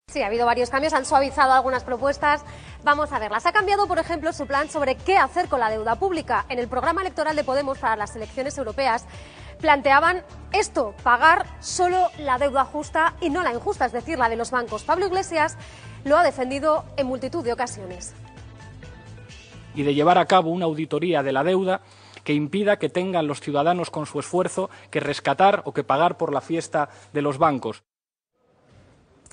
Sí, ha habido varios cambios, han suavizado algunas propuestas. Vamos a verlas. Ha cambiado, por ejemplo, su plan sobre qué hacer con la deuda pública. En el programa electoral de Podemos para las elecciones europeas planteaban esto, pagar solo la deuda justa y no la injusta, es decir, la de los bancos. Pablo Iglesias lo ha defendido en multitud de ocasiones. Y de llevar a cabo una auditoría de la deuda que impida que tengan los ciudadanos con su esfuerzo que rescatar o que pagar por la fiesta de los bancos.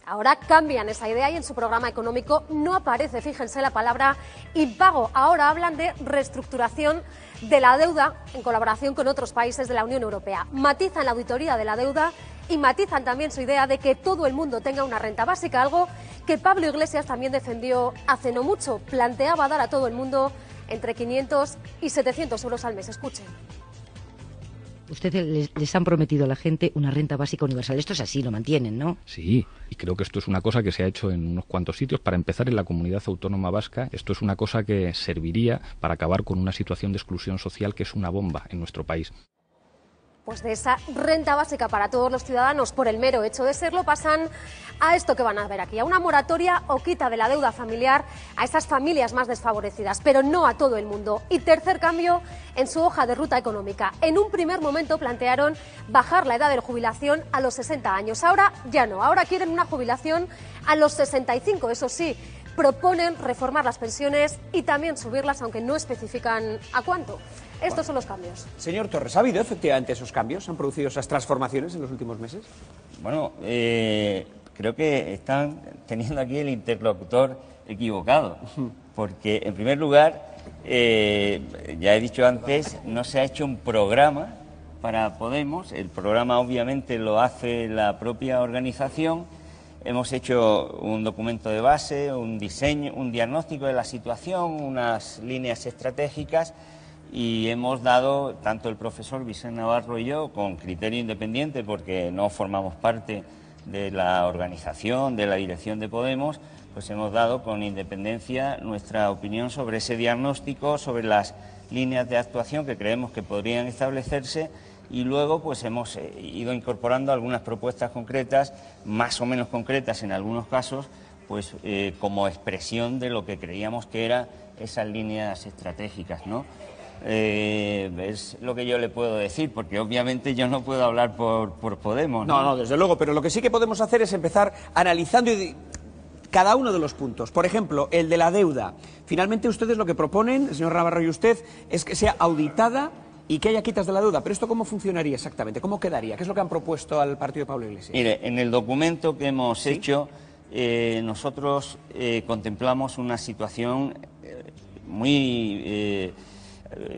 Ahora cambian esa idea y en su programa económico no aparece, fíjense, la palabra impago. Ahora hablan de reestructuración de la deuda en colaboración con otros países de la Unión Europea. Matizan la auditoría de la deuda y matizan también su idea de que todo el mundo tenga una renta básica, algo que Pablo Iglesias también defendió hace no mucho. Planteaba dar a todo el mundo entre 500 y 700 euros al mes. Escuchen. Ustedes les han prometido a la gente una renta básica universal. Esto es así, lo mantienen, ¿no? Sí, y creo que esto es una cosa que se ha hecho en unos cuantos sitios. Para empezar, en la Comunidad Autónoma Vasca, esto es una cosa que serviría para acabar con una situación de exclusión social que es una bomba en nuestro país. Pues de esa renta básica para todos los ciudadanos por el mero hecho de serlo pasan a esto que van a ver aquí, a una moratoria o quita de la deuda familiar a esas familias más desfavorecidas, pero no a todo el mundo. Y tercer cambio en su hoja de ruta económica. En un primer momento plantearon bajar la edad de jubilación a los 60 años, ahora ya no, ahora quieren una jubilación a los 65, eso sí. Proponen reformar las pensiones y también subirlas, aunque no especifican a cuánto. Estos son los cambios. Señor Torres, ¿ha habido efectivamente esos cambios? ¿Han producido esas transformaciones en los últimos meses? Bueno, creo que están teniendo aquí el interlocutor equivocado, porque en primer lugar, ya he dicho antes, no se ha hecho un programa para Podemos. El programa obviamente lo hace la propia organización. Hemos hecho un documento de base, un diseño, un diagnóstico de la situación, unas líneas estratégicas y hemos dado, tanto el profesor Vicente Navarro y yo, con criterio independiente porque no formamos parte de la organización, de la dirección de Podemos, pues hemos dado con independencia nuestra opinión sobre ese diagnóstico, sobre las líneas de actuación que creemos que podrían establecerse. Y luego pues hemos ido incorporando algunas propuestas concretas, más o menos concretas en algunos casos, pues como expresión de lo que creíamos que eran esas líneas estratégicas, ¿no? Es lo que yo le puedo decir, porque obviamente yo no puedo hablar por Podemos, ¿no? No, desde luego, pero lo que sí que podemos hacer es empezar analizando cada uno de los puntos. Por ejemplo, el de la deuda. Finalmente ustedes lo que proponen, el señor Navarro y usted, es que sea auditada y que haya quitas de la deuda. Pero ¿esto cómo funcionaría exactamente? ¿Cómo quedaría? ¿Qué es lo que han propuesto al partido de Pablo Iglesias? Mire, en el documento que hemos hecho, nosotros contemplamos una situación muy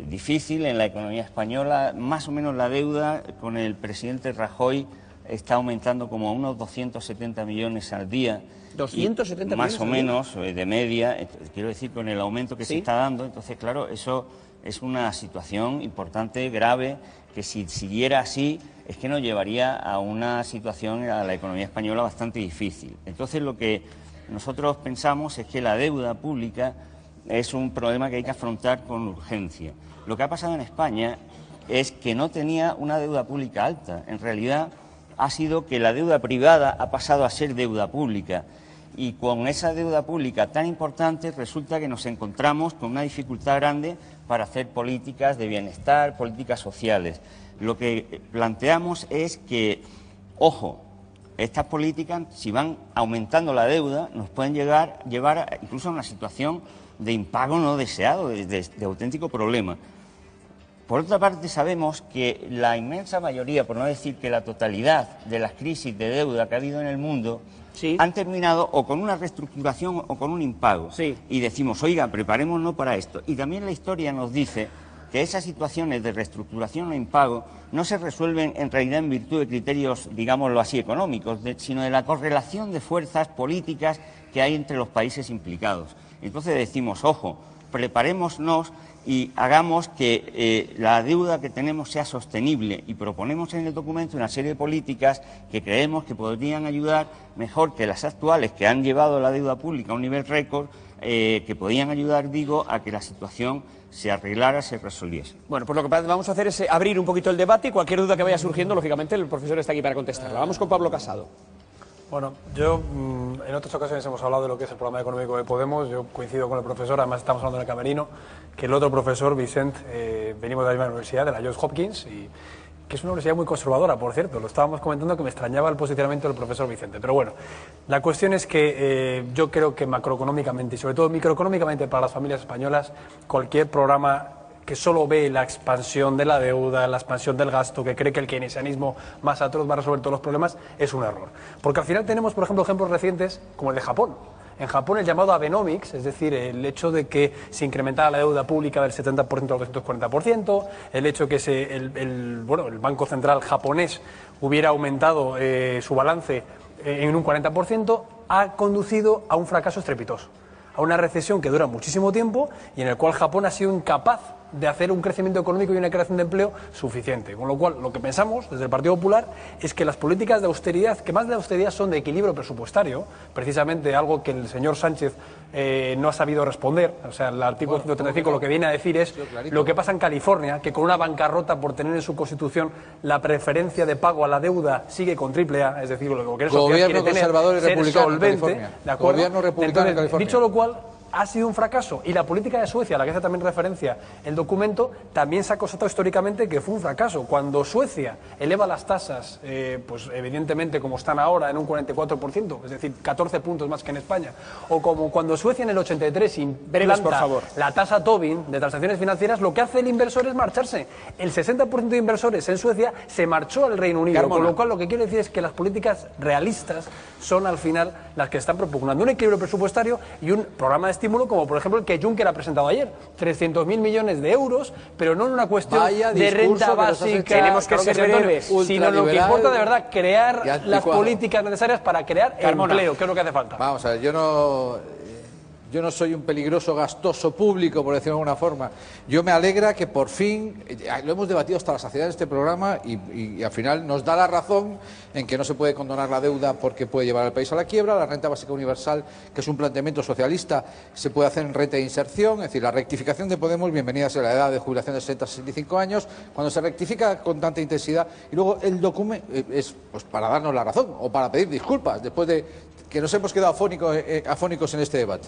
difícil en la economía española. Más o menos la deuda con el presidente Rajoy está aumentando como a unos 270 millones al día. 270 millones más o menos de media, quiero decir, con el aumento que se está dando. Entonces, claro, eso es una situación importante, grave, que si siguiera así es que nos llevaría a una situación, a la economía española, bastante difícil. Entonces, lo que nosotros pensamos es que la deuda pública es un problema que hay que afrontar con urgencia. Lo que ha pasado en España es que no tenía una deuda pública alta. En realidad, ha sido que la deuda privada ha pasado a ser deuda pública. Y con esa deuda pública tan importante resulta que nos encontramos con una dificultad grande para hacer políticas de bienestar, políticas sociales. Lo que planteamos es que, ojo, estas políticas, si van aumentando la deuda, nos pueden llevar incluso a una situación de impago no deseado, de auténtico problema. Por otra parte, sabemos que la inmensa mayoría, por no decir que la totalidad de las crisis de deuda que ha habido en el mundo, han terminado o con una reestructuración o con un impago. Y decimos, oiga, preparémonos para esto. Y también la historia nos dice que esas situaciones de reestructuración o impago no se resuelven en realidad en virtud de criterios, digámoslo así, económicos, sino de la correlación de fuerzas políticas que hay entre los países implicados. Entonces decimos, ojo, preparémonos y hagamos que la deuda que tenemos sea sostenible, y proponemos en el documento una serie de políticas que creemos que podrían ayudar mejor que las actuales, que han llevado la deuda pública a un nivel récord, que podían ayudar, digo, a que la situación se arreglara, se resolviese. Bueno, pues lo que vamos a hacer es abrir un poquito el debate y cualquier duda que vaya surgiendo, lógicamente, el profesor está aquí para contestarla. Vamos con Pablo Casado. Bueno, yo en otras ocasiones hemos hablado de lo que es el programa económico de Podemos. Yo coincido con el profesor, además estamos hablando en el camerino, que el otro profesor, Vicent, venimos de la misma universidad, de la Johns Hopkins, y que es una universidad muy conservadora, por cierto. Lo estábamos comentando, que me extrañaba el posicionamiento del profesor Vicente. Pero bueno, la cuestión es que yo creo que macroeconómicamente y sobre todo microeconómicamente para las familias españolas, cualquier programa que solo ve la expansión de la deuda, la expansión del gasto, que cree que el keynesianismo más atroz va a resolver todos los problemas, es un error. Porque al final tenemos, por ejemplo, ejemplos recientes como el de Japón. En Japón el llamado Abenomics, es decir, el hecho de que se incrementara la deuda pública del 70% al 240%, el hecho de que el Banco Central japonés hubiera aumentado su balance en un 40%, ha conducido a un fracaso estrepitoso, a una recesión que dura muchísimo tiempo y en el cual Japón ha sido incapaz de hacer un crecimiento económico y una creación de empleo suficiente. Con lo cual, lo que pensamos desde el Partido Popular es que las políticas de austeridad, que más de austeridad son de equilibrio presupuestario, precisamente algo que el señor Sánchez no ha sabido responder, o sea, el artículo 135 lo que viene a decir es lo que pasa en California, que con una bancarrota por tener en su constitución la preferencia de pago a la deuda sigue con AAA, es decir, lo que quiere Gobierno conservador y republicano en California. ¿de acuerdo? Gobierno republicano en California. Dicho lo cual, ha sido un fracaso. Y la política de Suecia, a la que hace también referencia el documento, también se ha constatado históricamente que fue un fracaso. Cuando Suecia eleva las tasas, pues evidentemente como están ahora, en un 44%, es decir, 14 puntos más que en España, o como cuando Suecia en el 83 implanta la tasa Tobin de transacciones financieras, lo que hace el inversor es marcharse. El 60% de inversores en Suecia se marchó al Reino Unido, Carmona. Con lo cual lo que quiero decir es que las políticas realistas son al final las que están propugnando un equilibrio presupuestario y un programa de estímulo como por ejemplo el que Juncker ha presentado ayer, 300.000 millones de euros, pero no en una cuestión de renta básica, tenemos que ser breves, sino lo que importa de verdad, crear las políticas necesarias para crear empleo, que es lo que hace falta. Vamos a ver, yo no soy un peligroso gastoso público, por decirlo de alguna forma. Yo me alegra que por fin, lo hemos debatido hasta la saciedad en este programa y al final nos da la razón en que no se puede condonar la deuda porque puede llevar al país a la quiebra. La renta básica universal, que es un planteamiento socialista, se puede hacer en renta de inserción. Es decir, la rectificación de Podemos, bienvenida sea la edad de jubilación de 60 a 65 años, cuando se rectifica con tanta intensidad. Y luego el documento es pues para darnos la razón o para pedir disculpas después de que nos hemos quedado afónicos en este debate.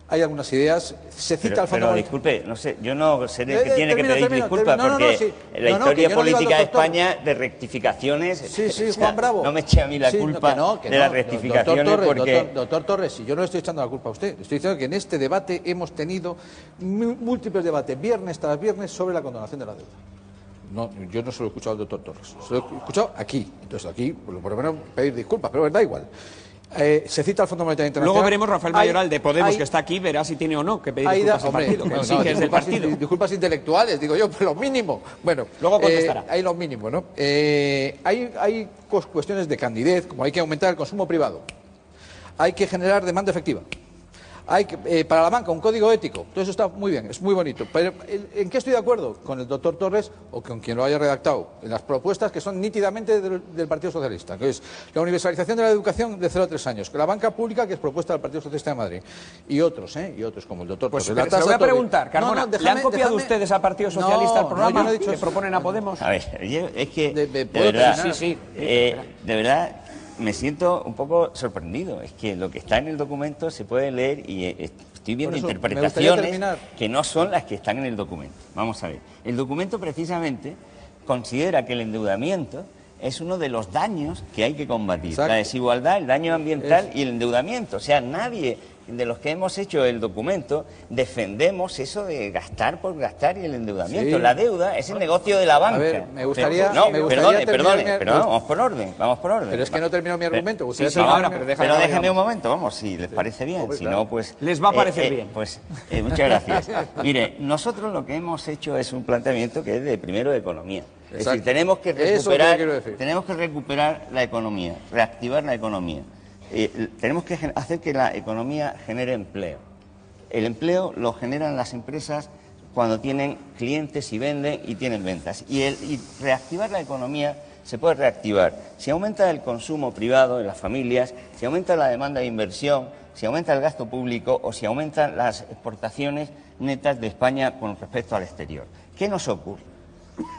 Hay algunas ideas, se cita al fondo. Pero disculpe, no sé, yo no sé de qué tiene que pedir disculpas, porque la historia política de España de rectificaciones. Sí, Juan Bravo. No me eche a mí la culpa de las rectificaciones, porque. Doctor Torres, si yo no le estoy echando la culpa a usted, le estoy diciendo que en este debate hemos tenido múltiples debates, viernes tras viernes, sobre la condonación de la deuda. No, yo no se lo he escuchado al doctor Torres, se lo he escuchado aquí. Entonces aquí, por lo menos, pedir disculpas, pero da igual. Se cita al Fondo Monetario Internacional. Luego veremos Rafael Mayoral de Podemos, que está aquí, verá si tiene o no que pedir disculpas al partido. Que es del partido. Disculpas intelectuales, digo yo, pero lo mínimo. Bueno, luego contestará. Hay lo mínimo, ¿no? Hay cuestiones de candidez, como hay que aumentar el consumo privado, hay que generar demanda efectiva. Hay que, para la banca un código ético, todo eso está muy bien, es muy bonito. Pero ¿en qué estoy de acuerdo? Con el doctor Torres o con quien lo haya redactado, en las propuestas que son nítidamente del Partido Socialista, que es la universalización de la educación de 0 a 3 años, que la banca pública, que es propuesta del Partido Socialista de Madrid, y otros como el doctor Torres. Pues se lo voy a preguntar, Carmona, ¿le han copiado ustedes al Partido Socialista el programa no he dicho que proponen a Podemos? A ver, es que de verdad me siento un poco sorprendido. Es que lo que está en el documento se puede leer y estoy viendo interpretaciones que no son las que están en el documento. Vamos a ver. El documento precisamente considera que el endeudamiento es uno de los daños que hay que combatir. Exacto. La desigualdad, el daño ambiental y el endeudamiento. O sea, nadie de los que hemos hecho el documento defendemos eso de gastar por gastar y el endeudamiento. Sí. La deuda es el negocio de la banca. A ver, me gustaría... Perdone, vamos por orden. Pero es que no termino mi argumento. Pero déjeme un momento, vamos, si les parece bien. Si no, pues... Les va a parecer bien. Pues muchas gracias. Mire, nosotros lo que hemos hecho es un planteamiento que es de primero de economía. Es decir, tenemos que recuperar la economía, reactivar la economía. Tenemos que hacer que la economía genere empleo. El empleo lo generan las empresas cuando tienen clientes y venden y tienen ventas. Y reactivar la economía se puede reactivar si aumenta el consumo privado en las familias, si aumenta la demanda de inversión, si aumenta el gasto público o si aumentan las exportaciones netas de España con respecto al exterior. ¿Qué nos ocurre?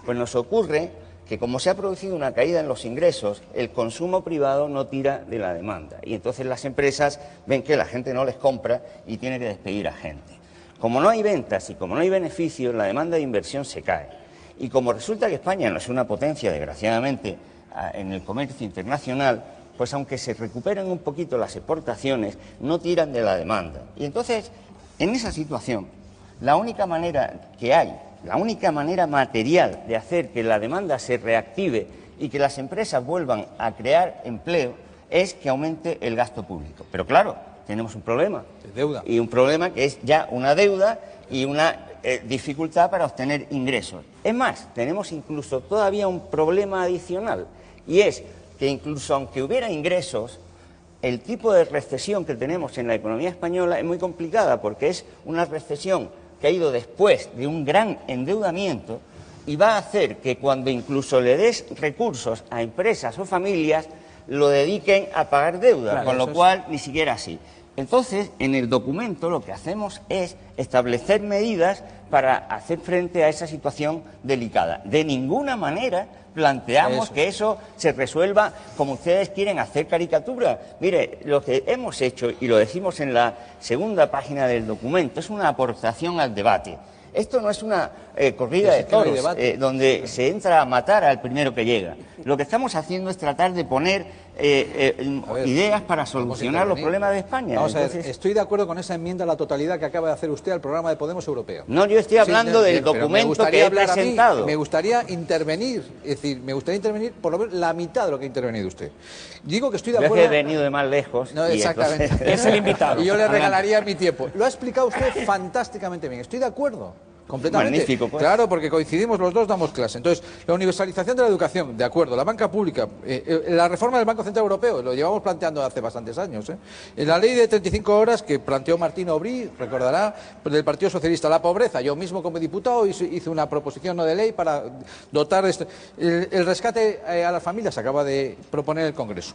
Pues nos ocurre que como se ha producido una caída en los ingresos, el consumo privado no tira de la demanda. Y entonces las empresas ven que la gente no les compra y tiene que despedir a gente. Como no hay ventas y como no hay beneficios, la demanda de inversión se cae. Y como resulta que España no es una potencia, desgraciadamente, en el comercio internacional, pues aunque se recuperen un poquito las exportaciones, no tiran de la demanda. Y entonces, en esa situación, la única manera que hay, la única manera material de hacer que la demanda se reactive y que las empresas vuelvan a crear empleo es que aumente el gasto público. Pero claro, tenemos un problema. Deuda. Y un problema que es ya una deuda y una dificultad para obtener ingresos. Es más, tenemos incluso todavía un problema adicional, y es que incluso aunque hubiera ingresos, el tipo de recesión que tenemos en la economía española es muy complicada, porque es una recesión que ha ido después de un gran endeudamiento y va a hacer que cuando incluso le des recursos a empresas o familias, lo dediquen a pagar deuda, Claro, con lo cual ni siquiera así. Entonces, en el documento lo que hacemos es establecer medidas para hacer frente a esa situación delicada. De ninguna manera planteamos que eso se resuelva como ustedes quieren hacer caricatura. Mire, lo que hemos hecho, y lo decimos en la segunda página del documento, es una aportación al debate. Esto no es una corrida de toros donde se entra a matar al primero que llega. Lo que estamos haciendo es tratar de poner ideas para solucionar los problemas de España. Vamos a ver, estoy de acuerdo con esa enmienda a la totalidad que acaba de hacer usted al programa de Podemos Europeo. No, yo estoy hablando del documento que he presentado. Me gustaría intervenir, es decir, me gustaría intervenir por lo menos la mitad de lo que ha intervenido usted. Digo que estoy de acuerdo. Yo he venido de más lejos. No, exactamente. Entonces... Es el invitado. Y yo le regalaría mi tiempo. Lo ha explicado usted fantásticamente bien. Estoy de acuerdo. Completamente. Magnífico, pues. Claro, porque coincidimos los dos, damos clase. Entonces, la universalización de la educación, de acuerdo, la banca pública, la reforma del Banco Central Europeo, lo llevamos planteando hace bastantes años. La ley de 35 horas que planteó Martín Aubry, recordará, del Partido Socialista, la pobreza. Yo mismo como diputado hice una proposición no de ley para dotar el rescate a las familias, acaba de proponer el Congreso.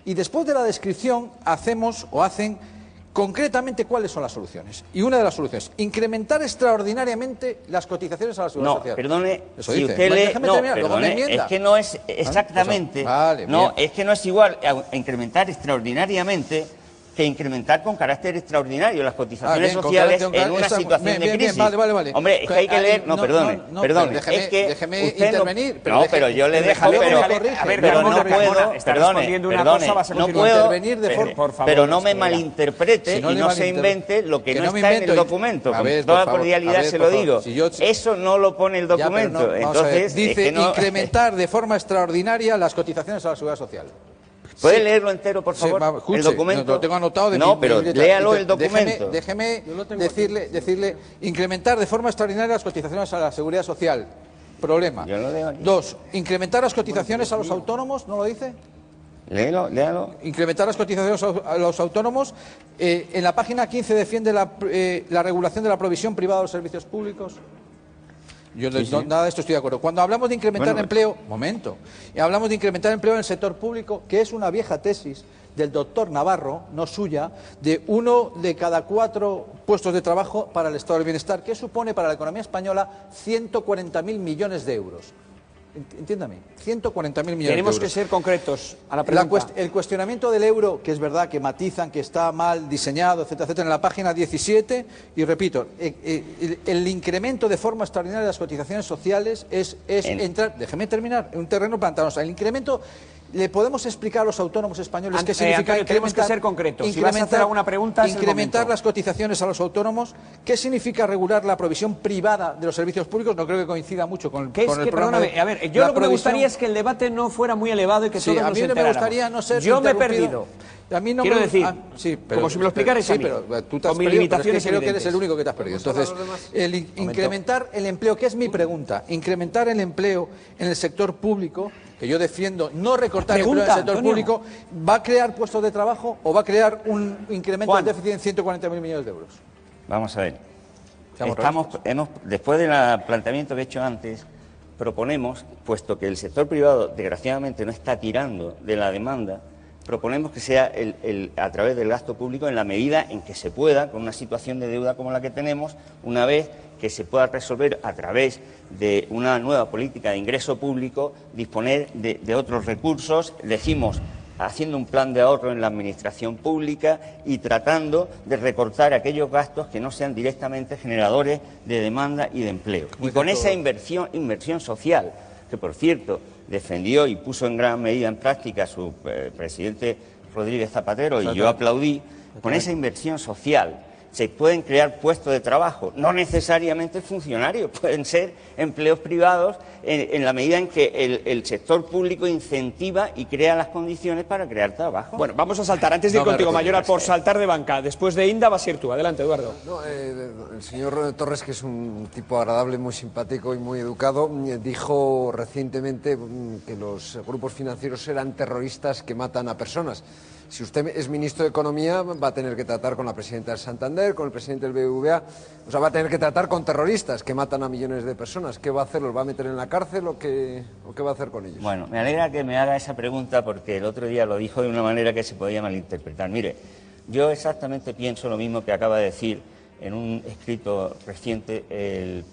Y después de la descripción hacen concretamente cuáles son las soluciones. Y una de las soluciones, incrementar extraordinariamente las cotizaciones a la seguridad social. No, perdone, eso si dice. usted le... Déjame terminar, luego me Perdone, enmienda. es que no es exactamente... Vale, no, bien. es que no es igual a incrementar extraordinariamente que incrementar con carácter extraordinario las cotizaciones bien, sociales con en una situación de crisis. Vale. Hombre, es que hay que leer... No, perdone, es que déjeme usted intervenir. pero yo le dejo... Pero no puedo... Perdone, no puedo... Pero no me malinterprete y no se invente lo que no está en el documento. Con toda cordialidad se lo digo. Eso no lo pone el documento. Entonces... Dice incrementar de forma extraordinaria las cotizaciones a la seguridad social. ¿Puede leerlo entero, por favor? Escuche, el documento. lo tengo anotado de No, pero léalo el documento. Déjeme decirle, incrementar de forma extraordinaria las cotizaciones a la seguridad social. Problema. Yo lo leo aquí. 2. Incrementar las cotizaciones a los autónomos, ¿no lo dice? Léalo. Incrementar las cotizaciones a los autónomos. En la página 15 defiende la regulación de la provisión privada de los servicios públicos. Yo nada de esto estoy de acuerdo. Cuando hablamos de incrementar empleo, hablamos de incrementar empleo en el sector público, que es una vieja tesis del doctor Navarro, no suya, de 1 de cada 4 puestos de trabajo para el estado del bienestar, que supone para la economía española 140.000 millones de euros. Entiéndame, 140.000 millones de euros. Tenemos que ser concretos a la pregunta. El cuestionamiento del euro, que es verdad que matizan que está mal diseñado, etcétera, en la página 17, y repito, el incremento de forma extraordinaria de las cotizaciones sociales es entrar, déjeme terminar, en un terreno pantanoso. El incremento, ¿le podemos explicar a los autónomos españoles qué significa Antonio, tenemos que ser concretos. Si vas a hacer alguna pregunta, incrementar las cotizaciones a los autónomos? ¿Qué significa regular la provisión privada de los servicios públicos? No creo que coincida mucho con el programa. A ver, yo lo que me gustaría es que el debate no fuera muy elevado y que todos nos enteráramos. A mí me gustaría no ser Yo me he perdido. A mí no quiero decir, como si me lo explicaras a mí, pero tú te has con mis perdido, limitaciones creo que eres el único que te has perdido. Entonces, incrementar el empleo, que es mi pregunta, incrementar el empleo en el sector público, que yo defiendo, no recortar el empleo en el sector público, ¿va a crear puestos de trabajo o va a crear un incremento del déficit en 140.000 millones de euros? Vamos a ver. Después del planteamiento que he hecho antes, proponemos, puesto que el sector privado desgraciadamente no está tirando de la demanda, proponemos que sea a través del gasto público en la medida en que se pueda, con una situación de deuda como la que tenemos, una vez que se pueda resolver a través de una nueva política de ingreso público, disponer de otros recursos, decimos, haciendo un plan de ahorro en la administración pública y tratando de recortar aquellos gastos que no sean directamente generadores de demanda y de empleo. Y con esa inversión social, que por cierto defendió y puso en gran medida en práctica su presidente Rodríguez Zapatero, y yo aplaudí, con esa inversión social se pueden crear puestos de trabajo, no necesariamente funcionarios, pueden ser empleos privados en la medida en que el sector público incentiva y crea las condiciones para crear trabajo. Bueno, vamos a saltar, antes de ir contigo, Mayora, por saltar de banca. Después de Inda vas a ir tú. Adelante, Eduardo. No, el señor Torres, que es un tipo agradable, muy simpático y muy educado, dijo recientemente que los grupos financieros eran terroristas que matan a personas. Si usted es ministro de Economía, va a tener que tratar con la presidenta del Santander, con el presidente del BBVA, o sea, va a tener que tratar con terroristas que matan a millones de personas. ¿Qué va a hacer? ¿Los va a meter en la cárcel o qué va a hacer con ellos? Bueno, me alegra que me haga esa pregunta porque el otro día lo dijo de una manera que se podía malinterpretar. Mire, yo exactamente pienso lo mismo que acaba de decir en un escrito reciente el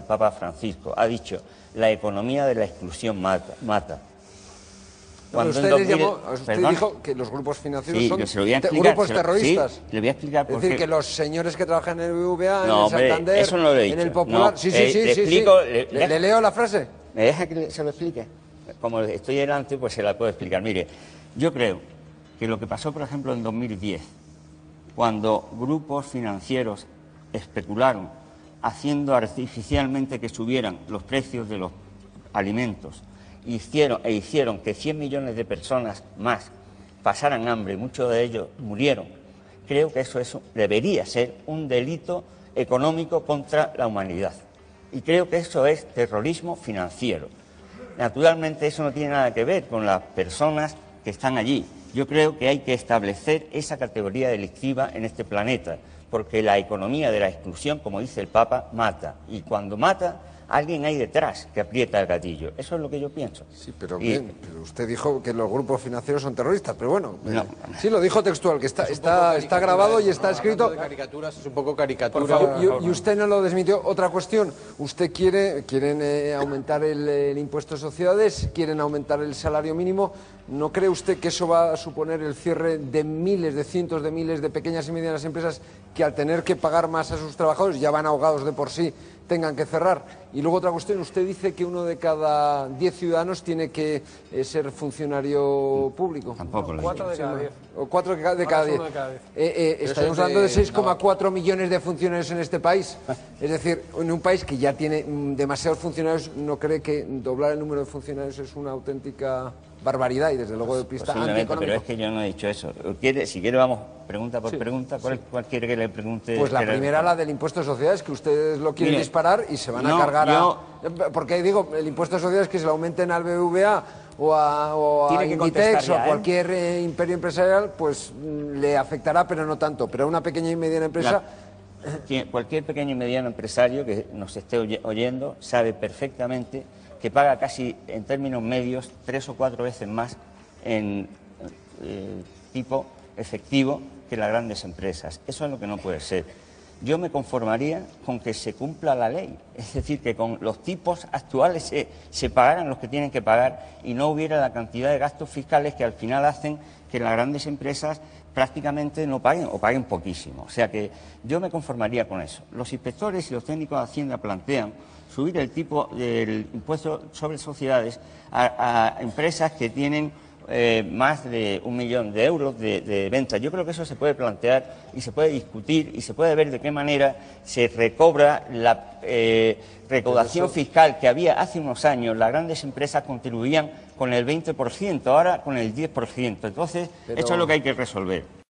Papa Francisco. Ha dicho, la economía de la exclusión mata. Usted dijo que los grupos financieros son grupos terroristas. Sí, le voy a explicar por qué. Es decir, que los señores que trabajan en el BBVA, en el Santander, eso no lo he dicho. en el Popular... No, sí. ¿Le leo la frase? ¿Me deja que se lo explique? Como estoy delante, pues se la puedo explicar. Mire, yo creo que lo que pasó, por ejemplo, en 2010, cuando grupos financieros especularon haciendo artificialmente que subieran los precios de los alimentos, hicieron que 100 millones de personas más pasaran hambre, muchos de ellos murieron. Creo que eso debería ser un delito económico contra la humanidad. Y creo que eso es terrorismo financiero. Naturalmente eso no tiene nada que ver con las personas que están allí. Yo creo que hay que establecer esa categoría delictiva en este planeta, porque la economía de la exclusión, como dice el Papa, mata. Y cuando mata, alguien hay detrás que aprieta el gatillo. Eso es lo que yo pienso. Sí, pero bien, pero usted dijo que los grupos financieros son terroristas, pero bueno, sí, lo dijo textual, que está grabado y está escrito. Caricaturas, es un poco caricatura. Por favor, y usted no lo desmintió. Otra cuestión, usted quieren aumentar el impuesto de sociedades, quieren aumentar el salario mínimo. ¿No cree usted que eso va a suponer el cierre de miles, de cientos de miles de pequeñas y medianas empresas que al tener que pagar más a sus trabajadores ya van ahogados de por sí, tengan que cerrar? Y luego otra cuestión, usted dice que 1 de cada 10 ciudadanos tiene que ser funcionario público. Tampoco lo 4 de cada 10. O 4 de cada 10. Estamos hablando de 6,4 millones de funcionarios en este país. Es decir, en un país que ya tiene demasiados funcionarios, ¿no cree que doblar el número de funcionarios es una auténtica barbaridad y desde luego de pista antieconómico? Pero es que yo no he dicho eso. Si quiere vamos pregunta por pregunta. ¿Cuál quiere que le pregunte? Pues la primera, la del impuesto de sociedades, que ustedes lo quieren disparar y se van a cargar porque digo, el impuesto de sociedades que se lo aumenten al BBVA o a Inditex o a cualquier imperio empresarial, pues le afectará, pero no tanto. Pero a una pequeña y mediana empresa... Cualquier pequeño y mediano empresario que nos esté oyendo sabe perfectamente que paga casi en términos medios 3 o 4 veces más en tipo efectivo que las grandes empresas. Eso es lo que no puede ser. Yo me conformaría con que se cumpla la ley, es decir, que con los tipos actuales se pagaran los que tienen que pagar y no hubiera la cantidad de gastos fiscales que al final hacen que las grandes empresas prácticamente no paguen o paguen poquísimo. O sea que yo me conformaría con eso. Los inspectores y los técnicos de Hacienda plantean subir el tipo del impuesto sobre sociedades a empresas que tienen más de 1 millón de euros de ventas. Yo creo que eso se puede plantear y se puede discutir y se puede ver de qué manera se recobra la recaudación fiscal que había hace unos años. Las grandes empresas contribuían con el 20%, ahora con el 10%. Entonces, eso es lo que hay que resolver.